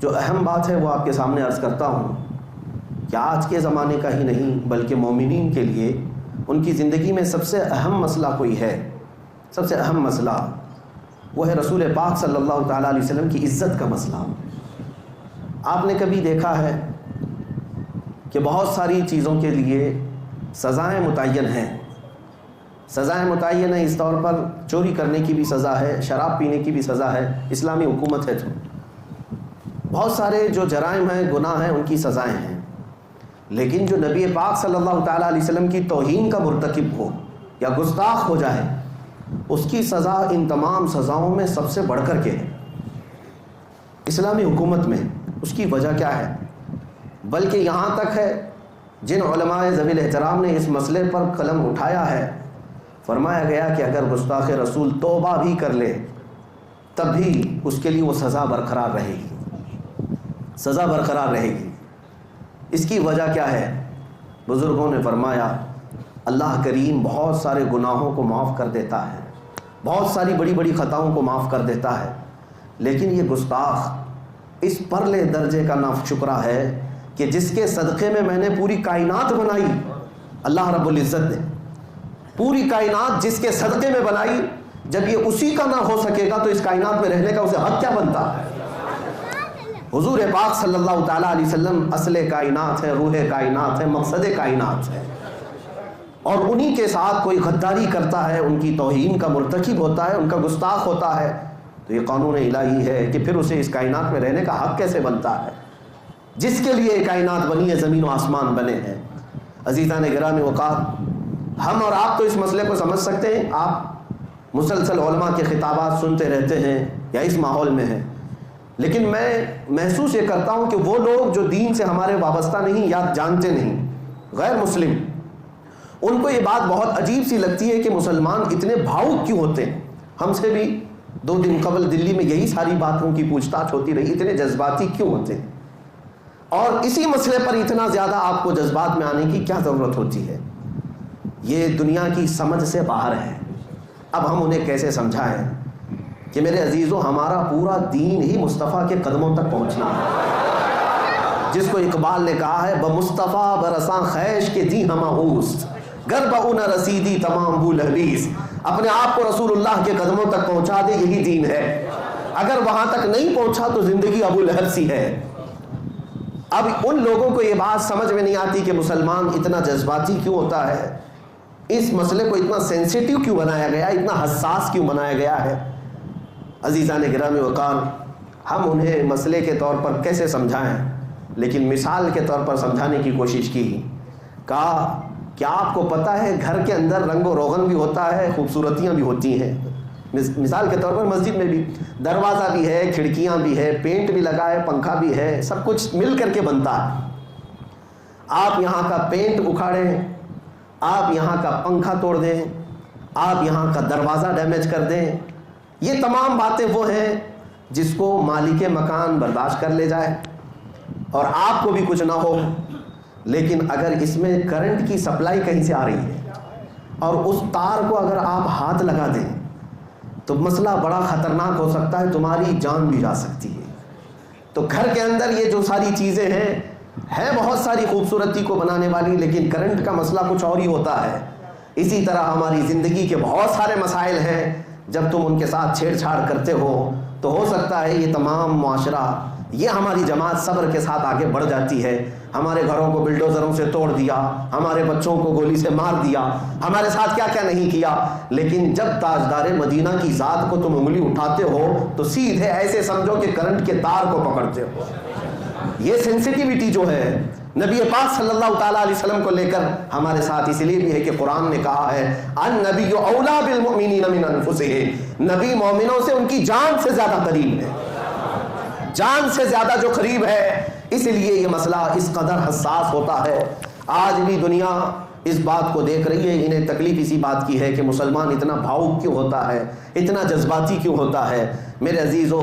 جو اہم بات ہے وہ آپ کے سامنے عرض کرتا ہوں کہ آج کے زمانے کا ہی نہیں بلکہ مومنین کے لیے ان کی زندگی میں سب سے اہم مسئلہ کوئی ہے، سب سے اہم مسئلہ وہ ہے رسول پاک صلی اللہ تعالیٰ علیہ وسلم کی عزت کا مسئلہ۔ آپ نے کبھی دیکھا ہے کہ بہت ساری چیزوں کے لیے سزائیں متعین ہیں، سزائیں متعین ہیں، اس طور پر چوری کرنے کی بھی سزا ہے، شراب پینے کی بھی سزا ہے، اسلامی حکومت ہے تو بہت سارے جو جرائم ہیں، گناہ ہیں، ان کی سزائیں ہیں۔ لیکن جو نبی پاک صلی اللہ تعالیٰ علیہ وسلم کی توہین کا مرتکب ہو یا گستاخ ہو جائے، اس کی سزا ان تمام سزاؤں میں سب سے بڑھ کر کے ہے اسلامی حکومت میں۔ اس کی وجہ کیا ہے؟ بلکہ یہاں تک ہے جن علماء ذوی الاحترام نے اس مسئلے پر قلم اٹھایا ہے، فرمایا گیا کہ اگر گستاخ رسول توبہ بھی کر لے تب بھی اس کے لیے وہ سزا برقرار رہے گی، سزا برقرار رہے گی۔ اس کی وجہ کیا ہے؟ بزرگوں نے فرمایا اللہ کریم بہت سارے گناہوں کو معاف کر دیتا ہے، بہت ساری بڑی بڑی خطاؤں کو معاف کر دیتا ہے، لیکن یہ گستاخ اس پرلے درجے کا ناشکرا ہے کہ جس کے صدقے میں نے پوری کائنات بنائی، اللہ رب العزت نے پوری کائنات جس کے صدقے میں بنائی، جب یہ اسی کا نہ ہو سکے گا تو اس کائنات میں رہنے کا اسے حق کیا بنتا ہے؟ حضور پاک صلی اللہ تعالیٰ علیہ وسلم اصل کائنات ہے، روح کائنات ہے، مقصد کائنات ہے، اور انہی کے ساتھ کوئی غداری کرتا ہے، ان کی توہین کا مرتکب ہوتا ہے، ان کا گستاخ ہوتا ہے، تو یہ قانون الہی ہے کہ پھر اسے اس کائنات میں رہنے کا حق کیسے بنتا ہے جس کے لیے کائنات بنی ہے، زمین و آسمان بنے ہیں۔ عزیزان گرامی وقار، ہم اور آپ تو اس مسئلے کو سمجھ سکتے ہیں، آپ مسلسل علماء کے خطابات سنتے رہتے ہیں یا اس ماحول میں ہیں، لیکن میں محسوس یہ کرتا ہوں کہ وہ لوگ جو دین سے ہمارے وابستہ نہیں یا جانتے نہیں، غیر مسلم، ان کو یہ بات بہت عجیب سی لگتی ہے کہ مسلمان اتنے بھاؤک کیوں ہوتے ہیں۔ ہم سے بھی 2 دن قبل دلی میں یہی ساری باتوں کی پوچھ تاچھ ہوتی رہی، اتنے جذباتی کیوں ہوتے ہیں، اور اسی مسئلے پر اتنا زیادہ آپ کو جذبات میں آنے کی کیا ضرورت ہوتی ہے؟ یہ دنیا کی سمجھ سے باہر ہے۔ اب ہم انہیں کیسے سمجھائیں کہ میرے عزیزوں ہمارا پورا دین ہی مصطفیٰ کے قدموں تک پہنچنا ہے، جس کو اقبال نے کہا ہے بمصطفیٰ برساں خیش کے دی ہمہ اوست، گر بہ نہ رسیدی تمام بو لحبیس۔ اپنے آپ کو رسول اللہ کے قدموں تک پہنچا دے، یہی دین ہے۔ اگر وہاں تک نہیں پہنچا تو زندگی ابو لہب سی ہے۔ اب ان لوگوں کو یہ بات سمجھ میں نہیں آتی کہ مسلمان اتنا جذباتی کیوں ہوتا ہے، اس مسئلے کو اتنا سینسیٹیو کیوں بنایا گیا، اتنا حساس کیوں بنایا گیا ہے۔ عزیزان گرامی وقار، ہم انہیں مسئلے کے طور پر کیسے سمجھائیں، لیکن مثال کے طور پر سمجھانے کی کوشش کی۔ کہا کیا آپ کو پتہ ہے گھر کے اندر رنگ و روغن بھی ہوتا ہے، خوبصورتیاں بھی ہوتی ہیں۔ مثال کے طور پر مسجد میں بھی دروازہ بھی ہے، کھڑکیاں بھی ہے، پینٹ بھی لگا ہے، پنکھا بھی ہے، سب کچھ مل کر کے بنتا ہے۔ آپ یہاں کا پینٹ اکھاڑیں، آپ یہاں کا پنکھا توڑ دیں، آپ یہاں کا دروازہ ڈیمیج کر دیں، یہ تمام باتیں وہ ہیں جس کو مالک مکان برداشت کر لے جائے اور آپ کو بھی کچھ نہ ہو۔ لیکن اگر اس میں کرنٹ کی سپلائی کہیں سے آ رہی ہے اور اس تار کو اگر آپ ہاتھ لگا دیں تو مسئلہ بڑا خطرناک ہو سکتا ہے، تمہاری جان بھی جا سکتی ہے۔ تو گھر کے اندر یہ جو ساری چیزیں ہیں بہت ساری خوبصورتی کو بنانے والی، لیکن کرنٹ کا مسئلہ کچھ اور ہی ہوتا ہے۔ اسی طرح ہماری زندگی کے بہت سارے مسائل ہیں، جب تم ان کے ساتھ چھیڑ چھاڑ کرتے ہو تو ہو سکتا ہے یہ تمام معاشرہ، یہ ہماری جماعت صبر کے ساتھ آگے بڑھ جاتی ہے۔ ہمارے گھروں کو بلڈوزروں سے توڑ دیا، ہمارے بچوں کو گولی سے مار دیا، ہمارے ساتھ کیا کیا نہیں کیا، لیکن جب تاجدار مدینہ کی ذات کو تم انگلی اٹھاتے ہو تو سیدھے ایسے سمجھو کہ کرنٹ کے تار کو پکڑتے ہو۔ یہ سینسیٹیوٹی جو ہے نبی پاک صلی اللہ تعالیٰ علیہ وسلم کو لے کر ہمارے ساتھ اس لیے بھی ہے کہ قرآن نے کہا ہے النبی اولیٰ بالمؤمنین من انفسہم، نبی مومنوں سے ان کی جان سے زیادہ قریب ہے، جان سے زیادہ جو قریب ہے، اس لیے یہ مسئلہ اس قدر حساس ہوتا ہے۔ آج بھی دنیا اس بات کو دیکھ رہی ہے، انہیں تکلیف اسی بات کی ہے کہ مسلمان اتنا بھاؤک کیوں ہوتا ہے، اتنا جذباتی کیوں ہوتا ہے۔ میرے عزیزو،